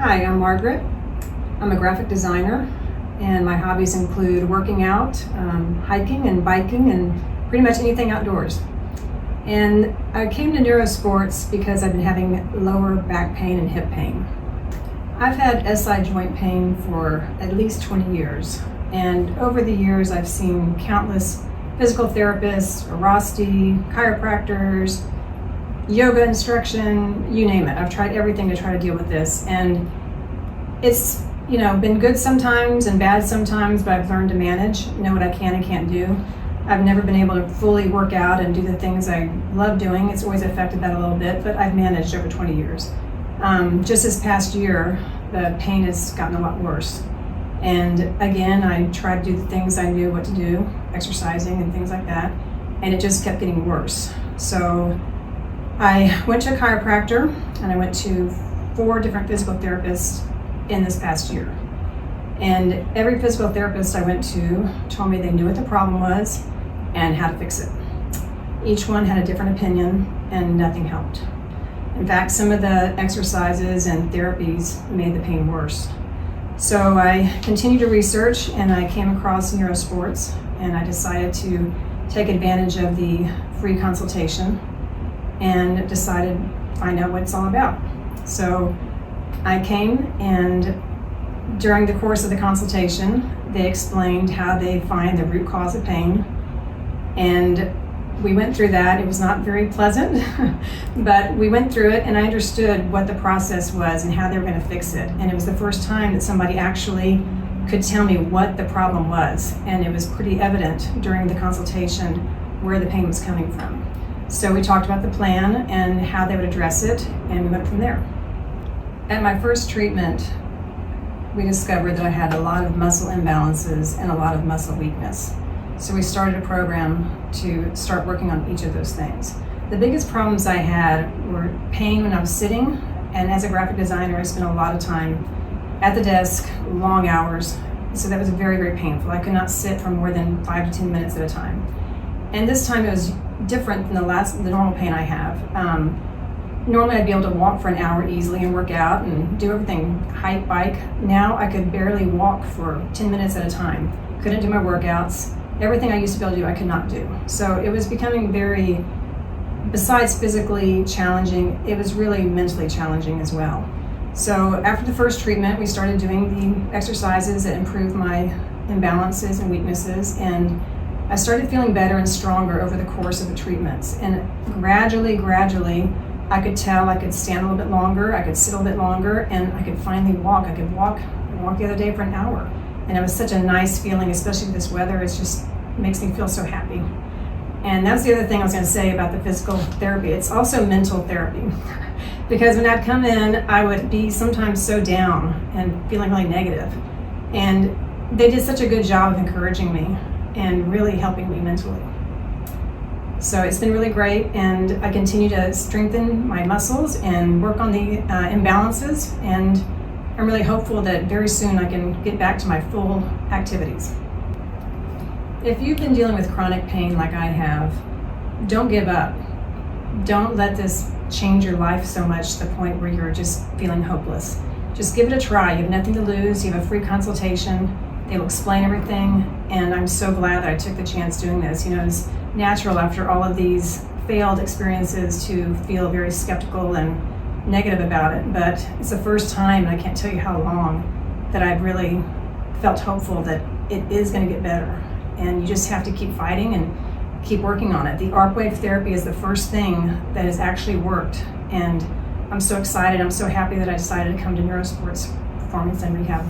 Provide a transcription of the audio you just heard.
Hi, I'm Margaret. I'm a graphic designer, and my hobbies include working out, hiking and biking, and pretty much anything outdoors. And I came to Neuro Sports because I've been having lower back pain and hip pain. I've had SI joint pain for at least 20 years, and over the years I've seen countless physical therapists, chiropractors, yoga instruction, you name it. I've tried everything to try to deal with this, and it's been good sometimes and bad sometimes, but I've learned to manage, know what I can and can't do. I've never been able to fully work out and do the things I love doing. It's always affected that a little bit, but I've managed over 20 years. Just this past year, the pain has gotten a lot worse. And again, I tried to do the things I knew what to do, exercising and things like that, and it just kept getting worse. So I went to a chiropractor, and I went to 4 different physical therapists in this past year. And every physical therapist I went to told me they knew what the problem was and how to fix it. Each one had a different opinion, and nothing helped. In fact, some of the exercises and therapies made the pain worse. So I continued to research, and I came across Neuro Sports, and I decided to take advantage of the free consultation and decided to find out what it's all about. So I came, and during the course of the consultation, they explained how they find the root cause of pain, and we went through that. It was not very pleasant, but we went through it, and I understood what the process was and how they were going to fix it. And it was the first time that somebody actually could tell me what the problem was, and it was pretty evident during the consultation where the pain was coming from. So we talked about the plan and how they would address it, and we went from there. At my first treatment, we discovered that I had a lot of muscle imbalances and a lot of muscle weakness. So we started a program to start working on each of those things. The biggest problems I had were pain when I was sitting, and as a graphic designer, I spent a lot of time at the desk, long hours, so that was very, very painful. I could not sit for more than 5 to 10 minutes at a time. And this time it was different than the normal pain I have. Normally I'd be able to walk for an hour easily and work out and do everything, hike, bike. Now I could barely walk for 10 minutes at a time. Couldn't do my workouts. Everything I used to be able to do, I could not do. So it was becoming very, besides physically challenging, it was really mentally challenging as well. So after the first treatment, we started doing the exercises that improved my imbalances and weaknesses, and I started feeling better and stronger over the course of the treatments. And gradually, I could tell I could stand a little bit longer, I could sit a little bit longer, and I could finally walk. I could walk the other day for an hour. And it was such a nice feeling, especially with this weather. It just makes me feel so happy. And that's the other thing I was going to say about the physical therapy. It's also mental therapy. Because when I'd come in, I would be sometimes so down and feeling really negative. And they did such a good job of encouraging me and really helping me mentally. So it's been really great, and I continue to strengthen my muscles and work on the imbalances, and I'm really hopeful that very soon I can get back to my full activities. If you've been dealing with chronic pain like I have, don't give up. Don't let this change your life so much to the point where you're just feeling hopeless. Just give it a try. You have nothing to lose. You have a free consultation. They will explain everything, and I'm so glad that I took the chance doing this. It's natural after all of these failed experiences to feel very skeptical and negative about it, but it's the first time, and I can't tell you how long, that I've really felt hopeful that it is going to get better. And you just have to keep fighting and keep working on it. The ARPwave Therapy is the first thing that has actually worked, and I'm so excited. I'm so happy that I decided to come to Neuro Sports Performance and Rehab.